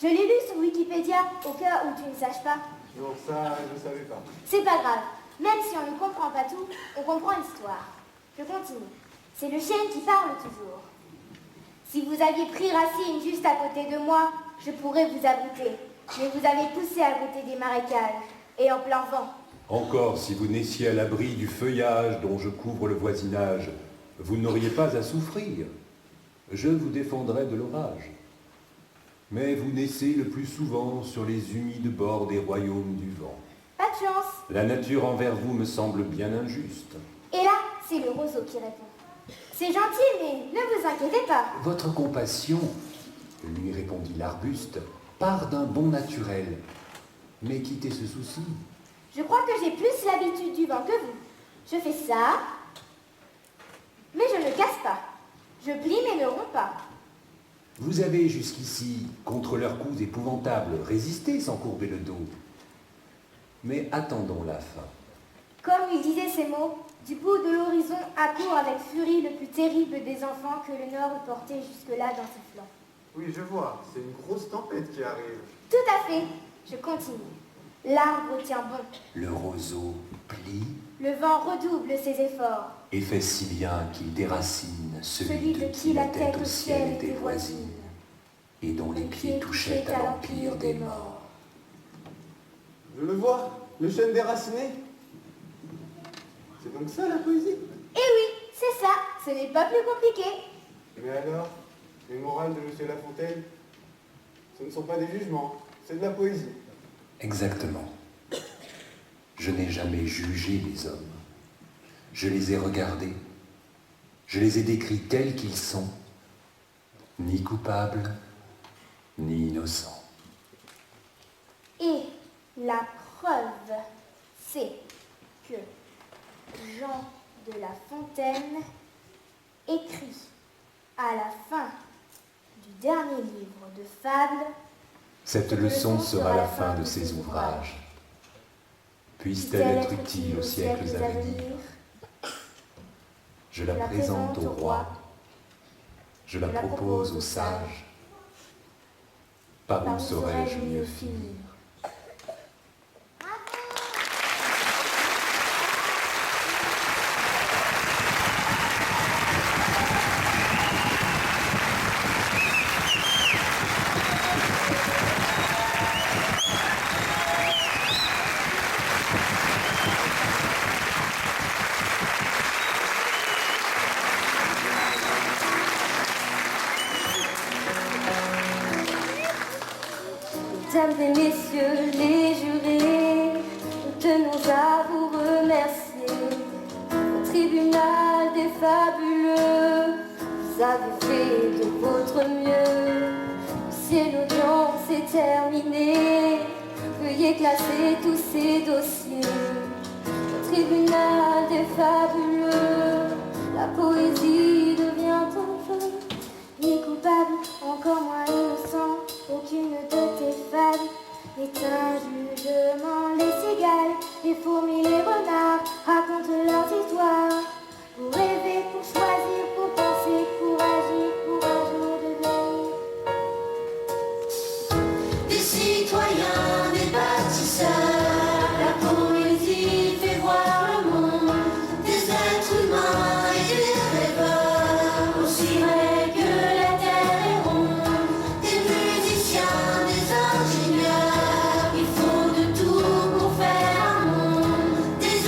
Je l'ai lu sur Wikipédia, au cas où tu ne saches pas. Non, ça, je ne savais pas. C'est pas grave. Même si on ne comprend pas tout, on comprend l'histoire. Je continue. C'est le chêne qui parle toujours. Si vous aviez pris racine juste à côté de moi, je pourrais vous abriter. Mais vous avez poussé à côté des marécages, et en plein vent. Encore si vous naissiez à l'abri du feuillage dont je couvre le voisinage, vous n'auriez pas à souffrir. Je vous défendrai de l'orage. Mais vous naissez le plus souvent sur les humides bords des royaumes du vent. Pas de chance. La nature envers vous me semble bien injuste. Et là, c'est le roseau qui répond. C'est gentil, mais ne vous inquiétez pas. Votre compassion, lui répondit l'arbuste, part d'un bon naturel. Mais quittez ce souci. Je crois que j'ai plus l'habitude du vent que vous. Je fais ça, mais je ne casse pas. Je plie mais ne romps pas. Vous avez jusqu'ici, contre leurs coups épouvantables, résisté sans courber le dos. Mais attendons la fin. Comme il disait ces mots, du bout de l'horizon accourt avec furie le plus terrible des enfants que le Nord eût porté jusque-là dans ses flancs. Oui, je vois, c'est une grosse tempête qui arrive. Tout à fait. Je continue. L'arbre tient bon. Le roseau plie Le vent redouble ses efforts. et fait si bien qu'il déracine celui de qui la tête au ciel était voisine et dont les pieds touchaient à l'empire des morts. Je le vois, le chêne déraciné. C'est donc ça la poésie? Eh oui, c'est ça. Ce n'est pas plus compliqué. Mais alors, les morales de Monsieur La Fontaine, ce ne sont pas des jugements, c'est de la poésie. Exactement. Je n'ai jamais jugé les hommes. Je les ai regardés. Je les ai décrits tels qu'ils sont, ni coupables, ni innocents. Et la preuve, c'est que Jean de La Fontaine écrit à la fin du dernier livre de fables. Cette leçon sera la fin de ces ouvrages. Puisse-t-elle être utile aux siècles à venir? Je la présente au roi, je la propose aux sages. Par où saurais-je mieux finir? Mesdames et messieurs les jurés, nous tenons à vous remercier. Au tribunal des fabuleux, vous avez fait de votre mieux. Si l'audience est terminée, veuillez classer tous ces dossiers. Au tribunal des fabuleux, la poésie devient un jeu. Ni coupable, encore moins innocent, aucune de tes fables n'est un jugement. Les cigales, les fourmis, les renards racontent leurs histoires. Pour rêver, pour choisir, pour penser, pour agir, pour un jour devenir des citoyens, des bâtisseurs. La poésie fait voir le monde, des êtres humains et des rêveurs, aussi vrais que la terre est ronde, des musiciens, des ingénieurs. Ils font de tout pour faire un monde, des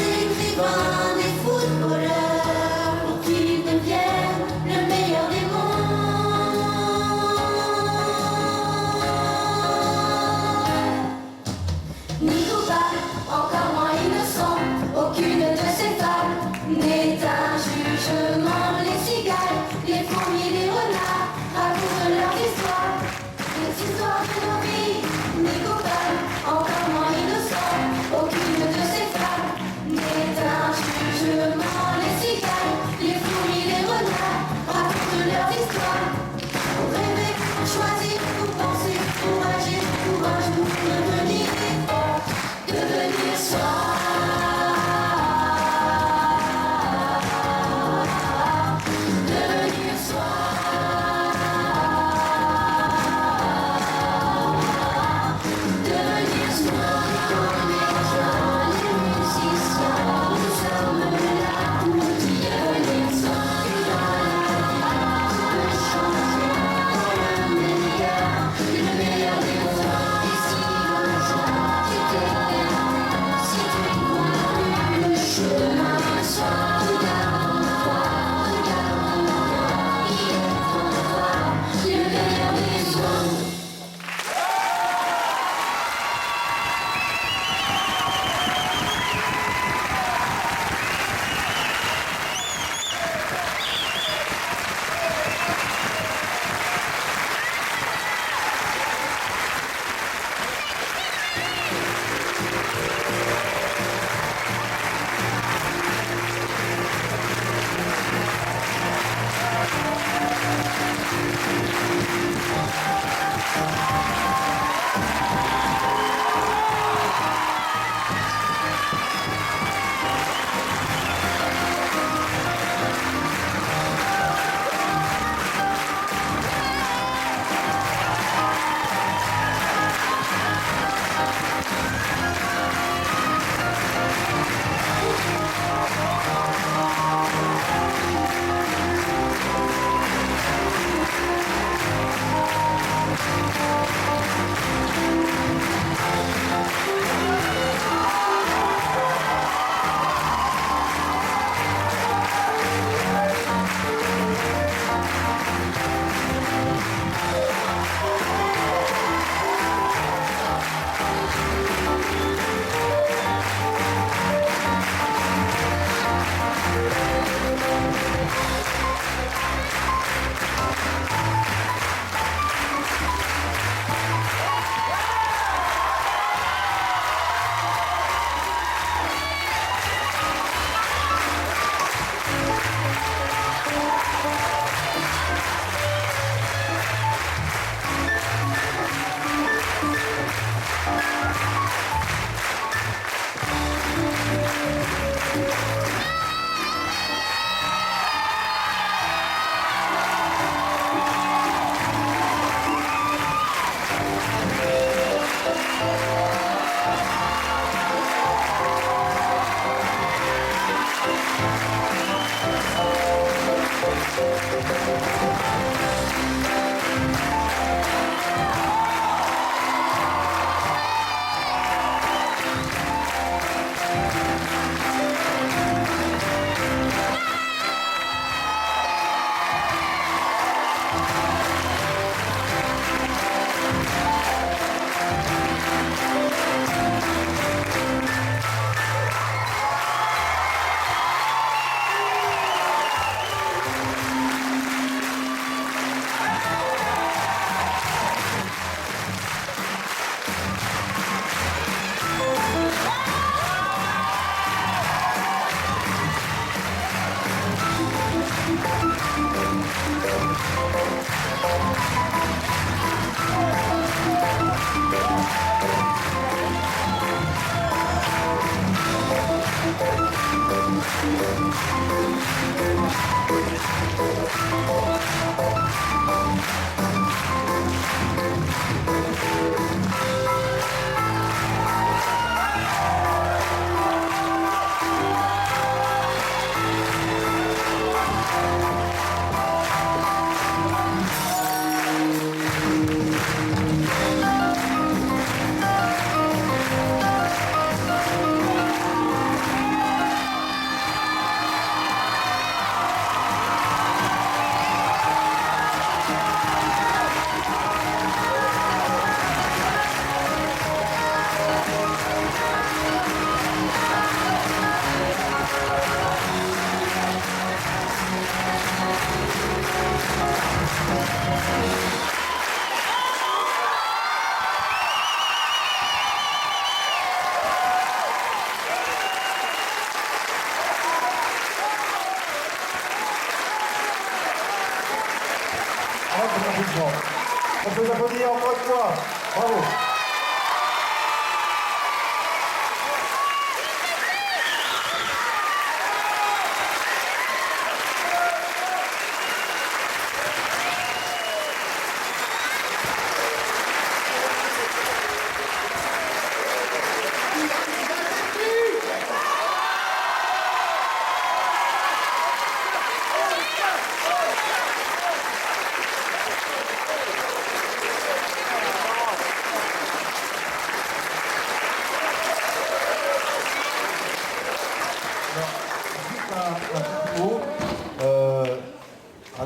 peut les applaudir encore une fois. Bravo.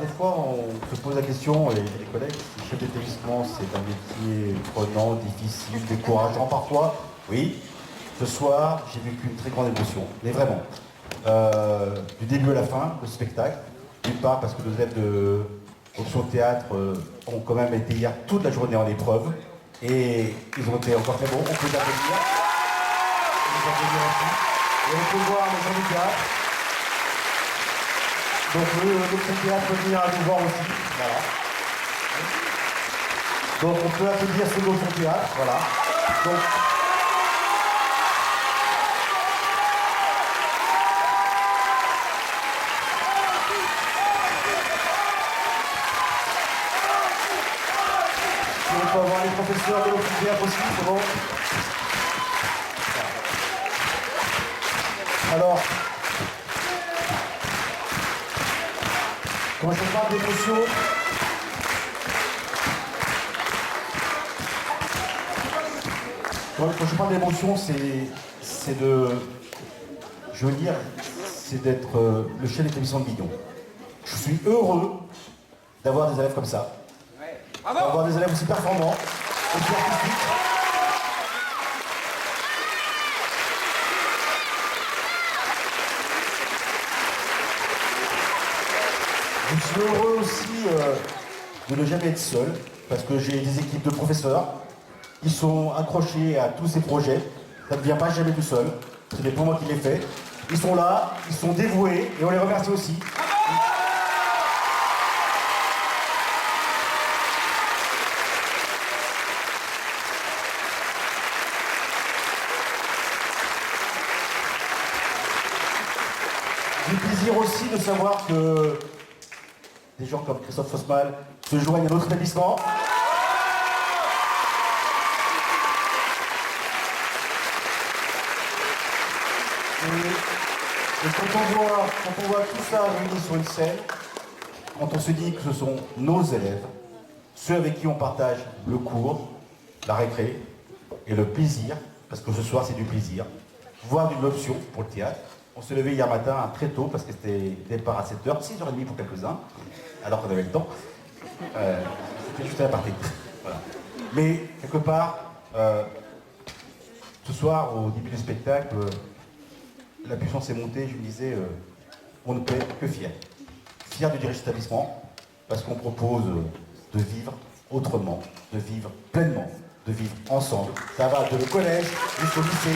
Des fois, on se pose la question, et les collègues, si chef d'établissement, c'est un métier prenant, difficile, décourageant parfois. Oui, ce soir, j'ai vécu une très grande émotion, mais vraiment. Du début à la fin, le spectacle. D'une part, parce que nos élèves de Option Théâtre ont quand même été hier toute la journée en épreuve, et ils ont été encore très bons. On peut les applaudir. Et on peut voir les gens du théâtre. Donc l'Option Théâtre peut venir à nous voir aussi. Voilà. Donc on peut applaudir ceux de l'Option Théâtre. Voilà. Donc, on peut avoir les professeurs de l'Option Théâtre aussi, c'est bon. Alors, quand je parle d'émotion, c'est de, je veux dire, c'est d'être le chef d'établissement de Guignon. Je suis heureux d'avoir des élèves comme ça, d'avoir des élèves aussi performants, aussi artistiques. Je suis heureux aussi de ne jamais être seul, parce que j'ai des équipes de professeurs, ils sont accrochés à tous ces projets, ça ne vient pas jamais tout seul, ce n'est pas moi qui les fais. Ils sont là, ils sont dévoués, et on les remercie aussi. J'ai plaisir aussi de savoir que des gens comme Christophe Fossmal se joignent à notre établissement. Et quand on voit tout ça réuni sur une scène, quand on se dit que ce sont nos élèves, ceux avec qui on partage le cours, la récré et le plaisir, parce que ce soir c'est du plaisir, voire d'une option pour le théâtre. On s'est levé hier matin très tôt parce que c'était départ à 7h, 6h30 pour quelques-uns, alors qu'on avait le temps. C'était juste à la partie. Voilà. Mais quelque part, ce soir, au début du spectacle, la puissance est montée, je me disais, on ne peut être que fier. Fier de diriger cet établissement, parce qu'on propose de vivre autrement, de vivre pleinement, de vivre ensemble. Ça va de le collège jusqu'au lycée.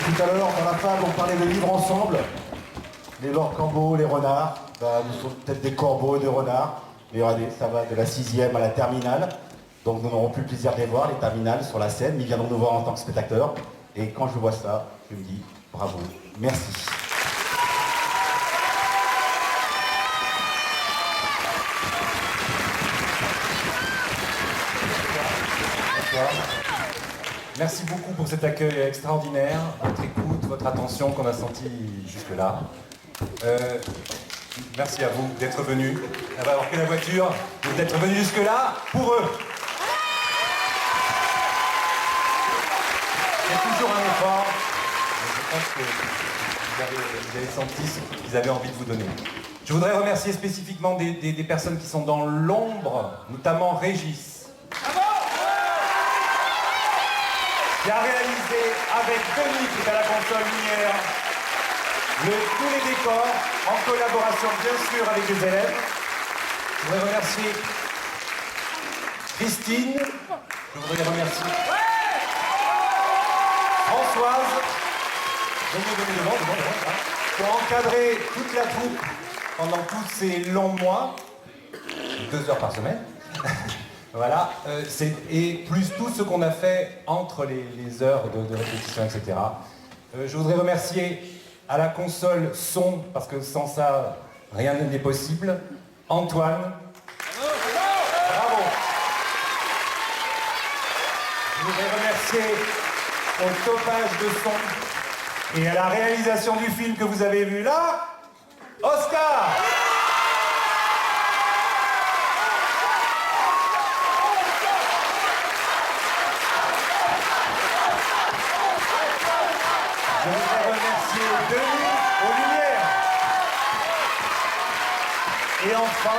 Tout à l'heure, dans la fable, on parlait de vivre ensemble. Les Lord Corbeaux, les renards, nous sommes peut-être des corbeaux et des renards, mais regardez, ça va de la 6e à la terminale. Donc nous n'aurons plus le plaisir de les voir, les terminales, sur la scène. Ils viendront nous voir en tant que spectateurs. Et quand je vois ça, je me dis bravo, merci. Merci beaucoup pour cet accueil extraordinaire, votre écoute, votre attention qu'on a senti jusque-là. Merci à vous d'être venus, d'avoir pris la voiture, d'être venus jusque-là pour eux. C'est toujours un effort, mais je pense que vous avez senti ce qu'ils avaient envie de vous donner. Je voudrais remercier spécifiquement des personnes qui sont dans l'ombre, notamment Régis, qui a réalisé avec Denis, qui est à la console lumière, tous les décors, en collaboration bien sûr avec les élèves. Je voudrais remercier Christine, je voudrais remercier Françoise, venez devant, hein, pour encadrer toute la troupe pendant tous ces longs mois, 2 heures par semaine. Voilà, et plus tout ce qu'on a fait entre les heures de répétition, etc. Je voudrais remercier à la console son, parce que sans ça, rien n'est possible, Antoine. Bravo. Je voudrais remercier au topage de son et à la réalisation du film que vous avez vu là, Oscar. Je voudrais remercier Denis aux lumières. Et enfin,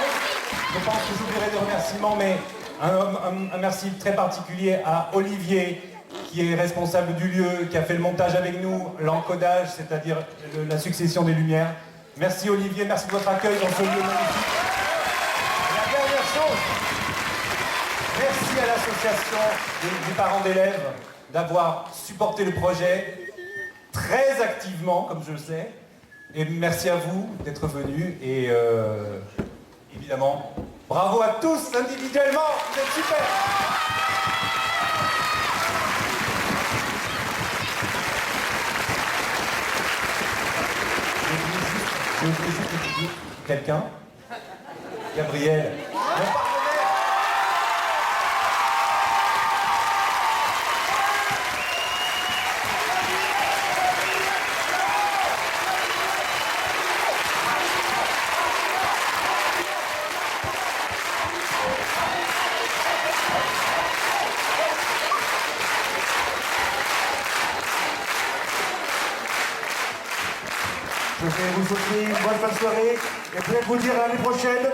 je pense que j'oublierai des remerciements, mais un merci très particulier à Olivier, qui est responsable du lieu, qui a fait le montage avec nous, l'encodage, c'est-à-dire la succession des lumières. Merci Olivier, merci de votre accueil dans ce lieu magnifique. Et la dernière chose, merci à l'association des parents d'élèves d'avoir supporté le projet très activement, comme je le sais. Et merci à vous d'être venus. Et évidemment, bravo à tous individuellement, vous êtes super. Je voulais juste dire quelqu'un, Gabriel. Je vais vous souhaiter une bonne fin de soirée et peut-être vous dire à l'année prochaine.